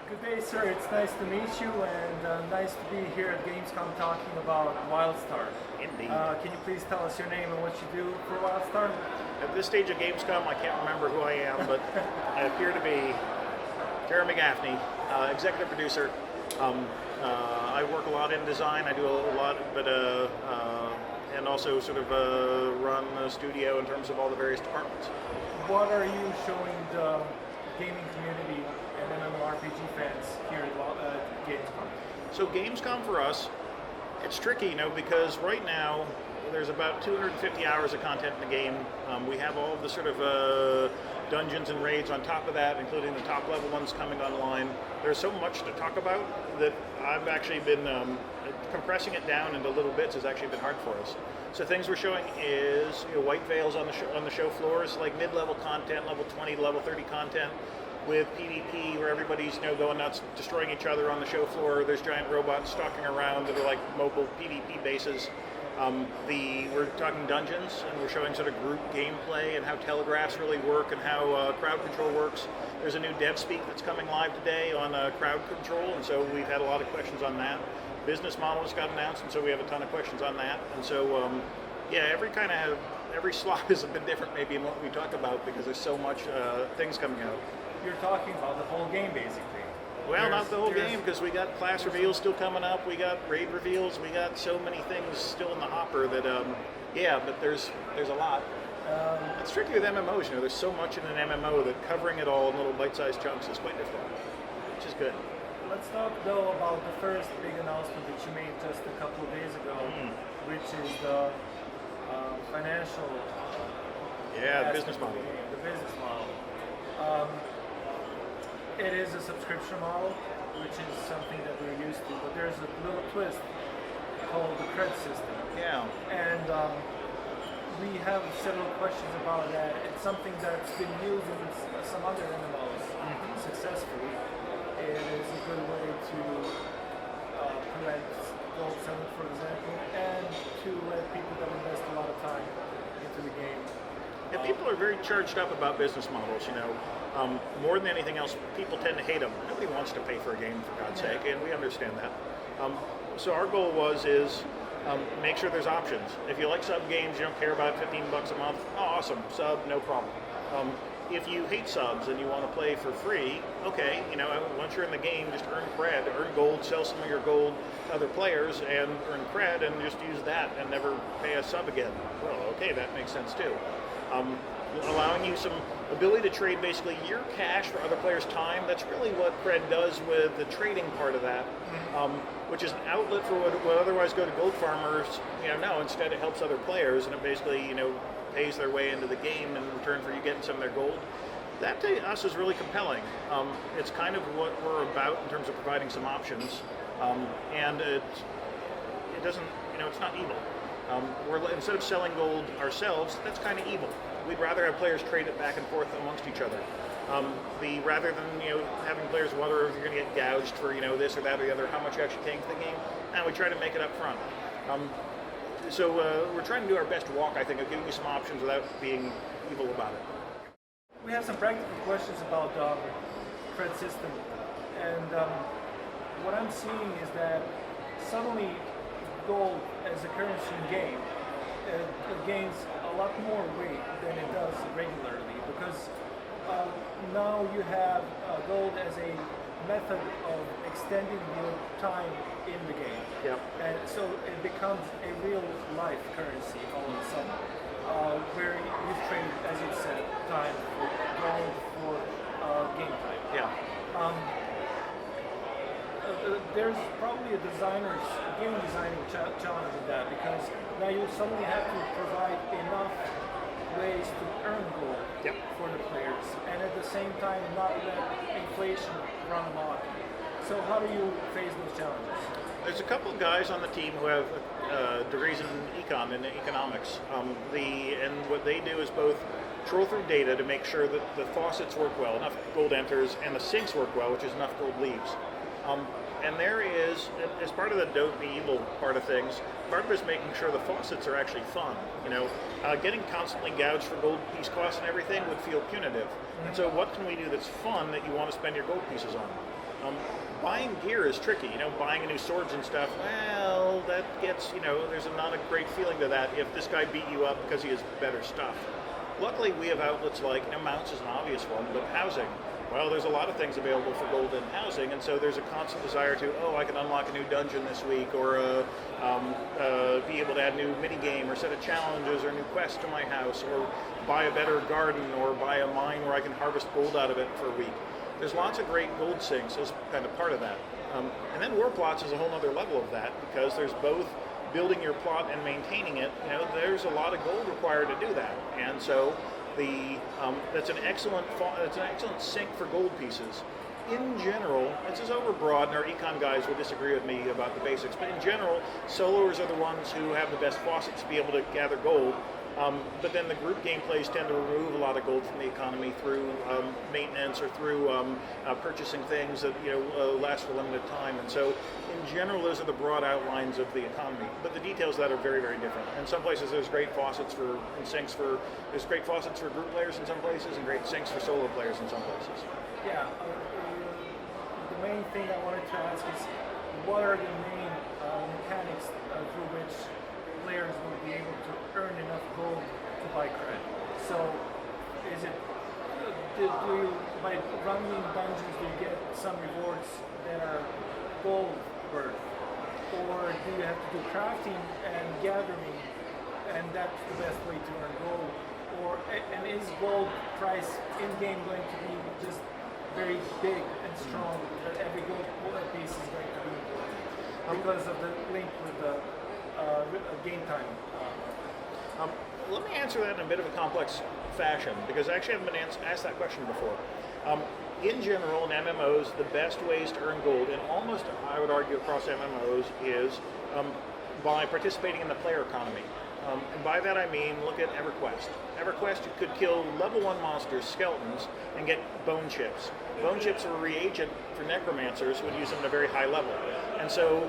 Good day, sir. It's nice to meet you, and nice to be here at GamesCom talking about Wildstar. Indeed. Can you please tell us your name and what you do for Wildstar? At this stage of Gamescom, I can't remember who I am, but I appear to be Jeremy Gaffney, executive producer. I work a lot in design. I do a lot, but and also sort of run the studio in terms of all the various departments. What are you showing the gaming community and MMORPG fans here at Gamescom? So Gamescom for us, it's tricky, because right now there's about 250 hours of content in the game. We have all of the sort of dungeons and raids on top of that, including the top level ones coming online. There's so much to talk about that I've actually been compressing it down into little bits has actually been hard for us. So things we're showing is white veils on the show floors, like mid-level content, level 20 to level 30 content, with PvP where everybody's going nuts, destroying each other on the show floor. There's giant robots stalking around that are like mobile PvP bases. We're talking dungeons, and we're showing sort of group gameplay and how telegraphs really work and how crowd control works. There's a new dev speak that's coming live today on crowd control, and so we've had a lot of questions on that. Business model just got announced, and so we have a ton of questions on that. And so, every slot has been different maybe in what we talk about because there's so much things coming out. You're talking about the whole game, basically. Well, not the whole game, because we got class reveals still coming up, we got raid reveals, we got so many things still in the hopper that, but there's a lot. It's tricky with MMOs, there's so much in an MMO that covering it all in little bite-sized chunks is quite difficult, which is good. Let's talk, though, about the first big announcement that you made just a couple of days ago, which is the financial the business model. The business model. It is a subscription model, which is something that we're used to, but there's a little twist called the credit system. Yeah. And we have several questions about that. It's something that's been used in some other MMOs successfully. It is a good way to prevent gold selling, for example, and to let people that invest a lot of time into the game. And people are very charged up about business models, more than anything else, people tend to hate them. Nobody wants to pay for a game, for God's sake, and we understand that. So our goal is make sure there's options. If you like sub games, you don't care about $15 a month, awesome, sub, no problem. If you hate subs and you want to play for free, okay, once you're in the game, just earn cred, earn gold, sell some of your gold to other players, and earn cred, and just use that and never pay a sub again. Well, okay, that makes sense too. Allowing you some ability to trade basically your cash for other players' time. That's really what cred does with the trading part of that, which is an outlet for what would otherwise go to gold farmers. No, instead it helps other players, and it basically, pays their way into the game in return for you getting some of their gold. That to us is really compelling. It's kind of what we're about in terms of providing some options, and it doesn't, it's not evil. Instead of selling gold ourselves, that's kind of evil. We'd rather have players trade it back and forth amongst each other. Rather than having players whether you're going to get gouged for this or that or the other, how much you're actually paying for the game, and we try to make it up front. So we're trying to do our best walk, I think, of giving you some options without being evil about it. We have some practical questions about the credit system, and what I'm seeing is that suddenly gold as a currency in game it gains a lot more weight than it does regularly, because now you have gold as a method of extending your time in the game. Yep. And so it becomes a real life currency all of a sudden, where you've traded, as you said, time for gold for game time. Yeah. There's probably a game designing challenge in that, because now you suddenly have to provide enough ways to earn gold for the players, and at the same time not let inflation run amok. So how do you face those challenges? There's a couple of guys on the team who have degrees in econ and economics. And what they do is both troll through data to make sure that the faucets work well, enough gold enters, and the sinks work well, which is enough gold leaves. And there is, as part of the don't be evil part of things, part of it is making sure the faucets are actually fun. Getting constantly gouged for gold piece costs and everything would feel punitive. And so what can we do that's fun that you want to spend your gold pieces on? Buying gear is tricky. Buying new swords and stuff. Well, that gets there's not a great feeling to that if this guy beat you up because he has better stuff. Luckily, we have outlets like mounts is an obvious one, but housing. Well, there's a lot of things available for gold in housing, and so there's a constant desire to, I can unlock a new dungeon this week, or be able to add new mini game, or set of challenges, or new quests to my house, or buy a better garden, or buy a mine where I can harvest gold out of it for a week. There's lots of great gold sinks as kind of part of that. And then war plots is a whole other level of that, because there's both building your plot and maintaining it. There's a lot of gold required to do that, and so that's an excellent sink for gold pieces. In general, this is overbroad, and our econ guys will disagree with me about the basics, but in general, soloers are the ones who have the best faucets to be able to gather gold. But then the group gameplays tend to remove a lot of gold from the economy through maintenance or through purchasing things that last for a limited time. And so, in general, those are the broad outlines of the economy. But the details of that are very, very different. In some places, there's great faucets there's great faucets for group players in some places, and great sinks for solo players in some places. Yeah. The main thing I wanted to ask is, what are the main mechanics through which players will be able to earn enough gold to buy credit? So, is it by running dungeons do you get some rewards that are gold worth, or do you have to do crafting and gathering, and that's the best way to earn gold? And is gold price in game going to be just very big and strong, that every gold piece is going to be because of the link with the game time? Let me answer that in a bit of a complex fashion, because I actually haven't been asked that question before. In general, in MMOs, the best ways to earn gold, and almost, I would argue, across MMOs, is by participating in the player economy. And by that I mean, look at EverQuest. EverQuest, you could kill level 1 monsters, skeletons, and get bone chips. Bone chips are a reagent for necromancers who would use them at a very high level. And so,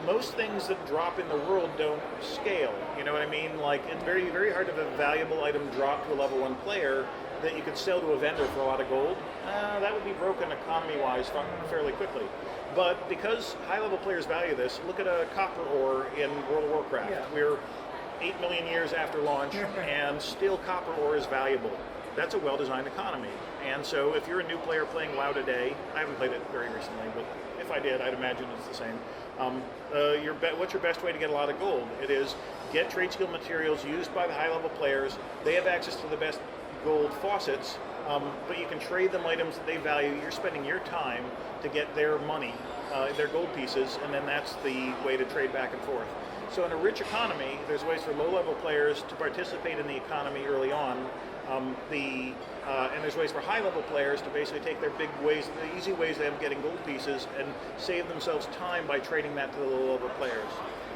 most things that drop in the world don't scale. You know what I mean? Like, it's very, very hard to have a valuable item drop to a level 1 player that you could sell to a vendor for a lot of gold. That would be broken economy-wise fairly quickly. But because high-level players value this, look at a copper ore in World of Warcraft. Yeah. We're 8 million years after launch, and still copper ore is valuable. That's a well-designed economy. And so if you're a new player playing WoW today, I haven't played it very recently, but if I did, I'd imagine it's the same. What's your best way to get a lot of gold? It is get trade skill materials used by the high-level players. They have access to the best gold faucets, but you can trade them items that they value. You're spending your time to get their money, their gold pieces, and then that's the way to trade back and forth. So in a rich economy, there's ways for low-level players to participate in the economy early on. And there's ways for high-level players to basically take their the easy ways of them getting gold pieces, and save themselves time by trading that to the low-level players.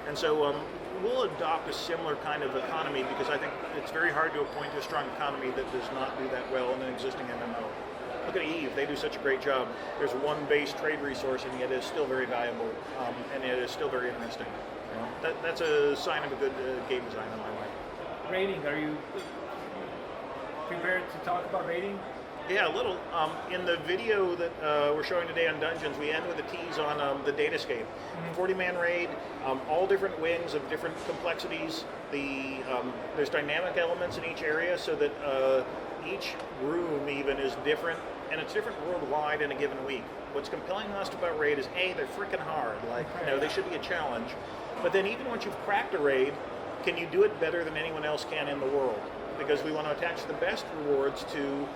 And so we'll adopt a similar kind of economy, because I think it's very hard to point to a strong economy that does not do that well in an existing MMO. Look at EVE, they do such a great job. There's one base trade resource, and yet it is still very valuable, and it is still very interesting. That's a sign of a good game design in my mind. Rating, are you prepared to talk about rating? Yeah, a little. In the video that we're showing today on Dungeons, we end with a tease on the datascape. 40-man raid, all different wings of different complexities. There's dynamic elements in each area, so that each room even is different, and it's different worldwide in a given week. What's compelling us about raid is, A, they're freaking hard. Like, they should be a challenge. But then even once you've cracked a raid, can you do it better than anyone else can in the world? Because we want to attach the best rewards to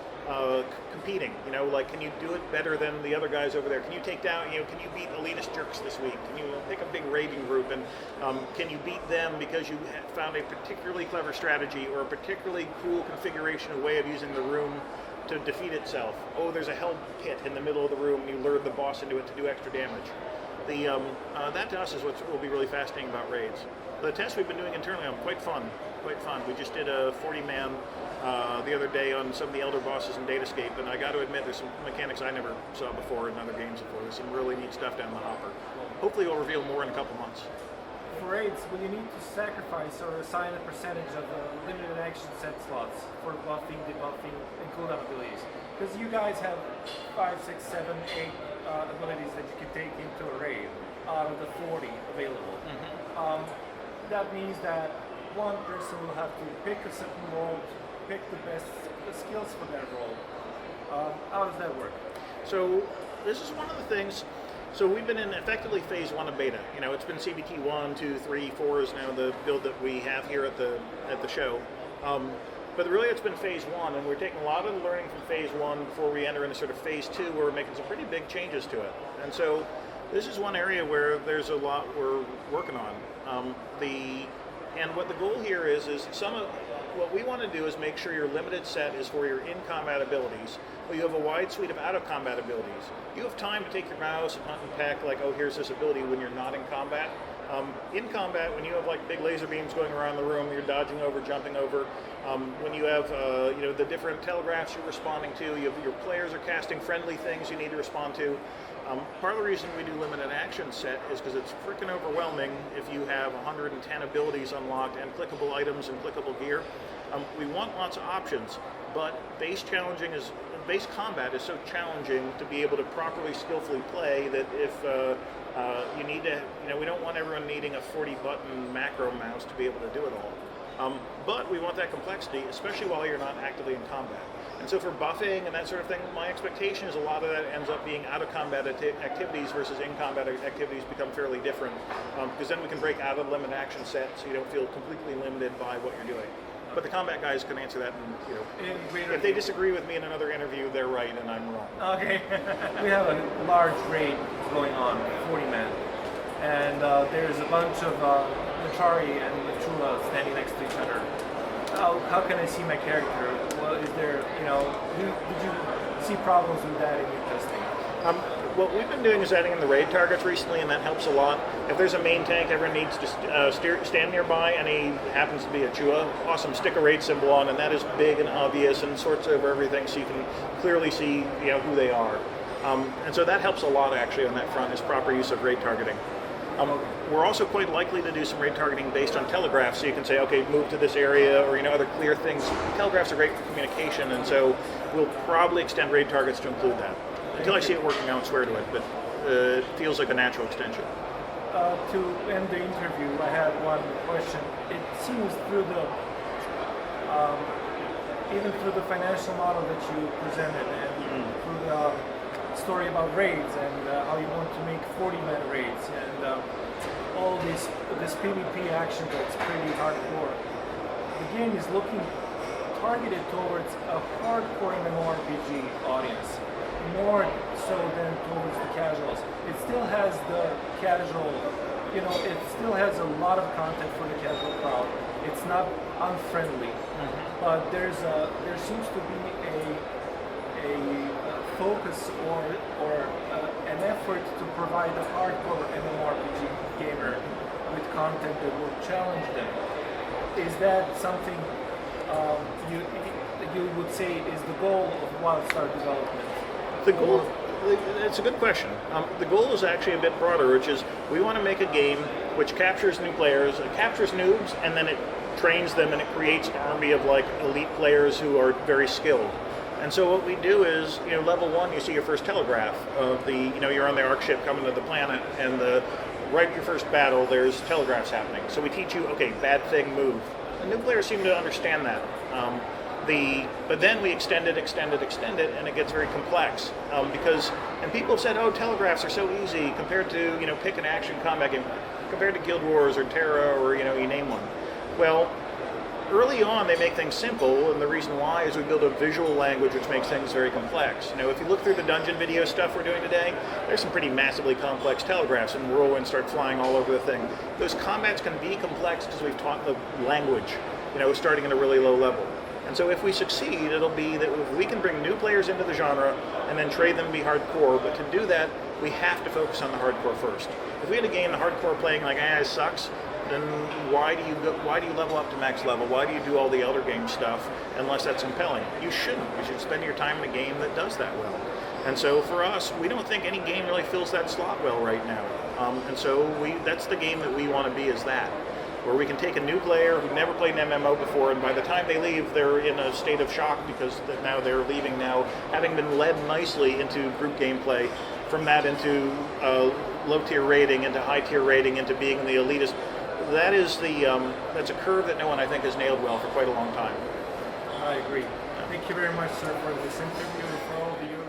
competing. Like, can you do it better than the other guys over there? Can you take down, can you beat elitist jerks this week? Can you pick a big raiding group, and can you beat them because you found a particularly clever strategy or a particularly cool configuration, a way of using the room to defeat itself? Oh, there's a hell pit in the middle of the room, and you lured the boss into it to do extra damage. That to us is what will be really fascinating about raids. The tests we've been doing internally are quite fun. We just did a 40-man the other day on some of the elder bosses in Datascape, and I got to admit there's some mechanics I never saw before in other games before. There's some really neat stuff down the hopper. Hopefully we'll reveal more in a couple months. For raids, will you need to sacrifice or assign a percentage of the limited action set slots for buffing, debuffing, and cooldown abilities? Because you guys have 5, 6, 7, 8 abilities that you can take into a raid out of the 40 available. That means that one person will have to pick a certain role, pick the best skills for that role. How does that work? So this is one of the things. So we've been in effectively phase 1 of beta. It's been CBT 1, 2, 3, 4 is now the build that we have here at the show. But really it's been phase 1, and we're taking a lot of the learning from phase 1 before we enter into sort of phase 2, where we're making some pretty big changes to it. And so this is one area where there's a lot we're working on. And what the goal here is what we want to do is make sure your limited set is for your in-combat abilities. Well, you have a wide suite of out-of-combat abilities. You have time to take your mouse and hunt and peck, like, oh, here's this ability when you're not in combat. In combat, when you have like big laser beams going around the room, you're dodging over, jumping over. When you have the different telegraphs you're responding to, your players are casting friendly things you need to respond to. Part of the reason we do limited action set is because it's freaking overwhelming if you have 110 abilities unlocked and clickable items and clickable gear. We want lots of options, but base combat is so challenging to be able to properly, skillfully play that if you need to, we don't want everyone needing a 40-button macro mouse to be able to do it all. But we want that complexity, especially while you're not actively in combat. And so for buffing and that sort of thing, my expectation is a lot of that ends up being out-of-combat activities versus in-combat activities become fairly different, because then we can break out of the limited action set so you don't feel completely limited by what you're doing. But the combat guys can answer that, and if they disagree with me in another interview, they're right and I'm wrong. Okay. We have a large raid going on, 40 men, and there's a bunch of Machari and Lachula standing next to each other. How can I see my character? Well, is there, did you see problems with that in your testing? What we've been doing is adding in the raid targets recently, and that helps a lot. If there's a main tank everyone needs to stand nearby, and he happens to be a Chua, awesome, stick a raid symbol on, and that is big and obvious and sorts over everything so you can clearly see who they are. And so that helps a lot actually on that front, is proper use of raid targeting. We're also quite likely to do some raid targeting based on telegraphs, so you can say, okay, move to this area, or other clear things. Telegraphs are great for communication, and so we'll probably extend raid targets to include that. Until I see it working, I won't swear to it, but it feels like a natural extension. To end the interview, I had one question. It seems even through the financial model that you presented, and through the story about raids and how you want to make 40-man raids and all this PvP action that's pretty hardcore. The game is looking targeted towards a hardcore MMORPG audience, more so than towards the casuals. It still has the casual, it still has a lot of content for the casual crowd. It's not unfriendly, but there seems to be a focus or an effort to provide a hardcore MMORPG gamer with content that will challenge them. Is that something you would say is the goal of Wildstar development? The goal, it's a good question. The goal is actually a bit broader, which is we want to make a game which captures new players, it captures noobs, and then it trains them and it creates an army of like elite players who are very skilled. And so what we do is, level 1, you see your first telegraph of the, you're on the Ark ship coming to the planet, and right at your first battle, there's telegraphs happening. So we teach you, okay, bad thing, move. And new players seem to understand that. But then we extend it, and it gets very complex. And people have said, oh, telegraphs are so easy compared to, pick an action combat game, compared to Guild Wars or Terra or, you name one. Well, early on, they make things simple, and the reason why is we build a visual language which makes things very complex. If you look through the dungeon video stuff we're doing today, there's some pretty massively complex telegraphs, and whirlwinds start flying all over the thing. Those combats can be complex because we've taught the language, starting at a really low level. And so if we succeed, it'll be that if we can bring new players into the genre and then train them to be hardcore, but to do that, we have to focus on the hardcore first. If we had a game, the hardcore playing like, it sucks, then why do you level up to max level? Why do you do all the Elder Game stuff unless that's compelling? You shouldn't. You should spend your time in a game that does that well. And so for us, we don't think any game really fills that slot well right now. And so that's the game that we want to be, is that, where we can take a new player who've never played an MMO before, and by the time they leave, they're in a state of shock because now they're leaving now, having been led nicely into group gameplay from that into low tier rating, into high tier rating, into being the elitist. That is that's a curve that no one, I think, has nailed well for quite a long time. I agree. Thank you very much, sir, for this interview and for all of you.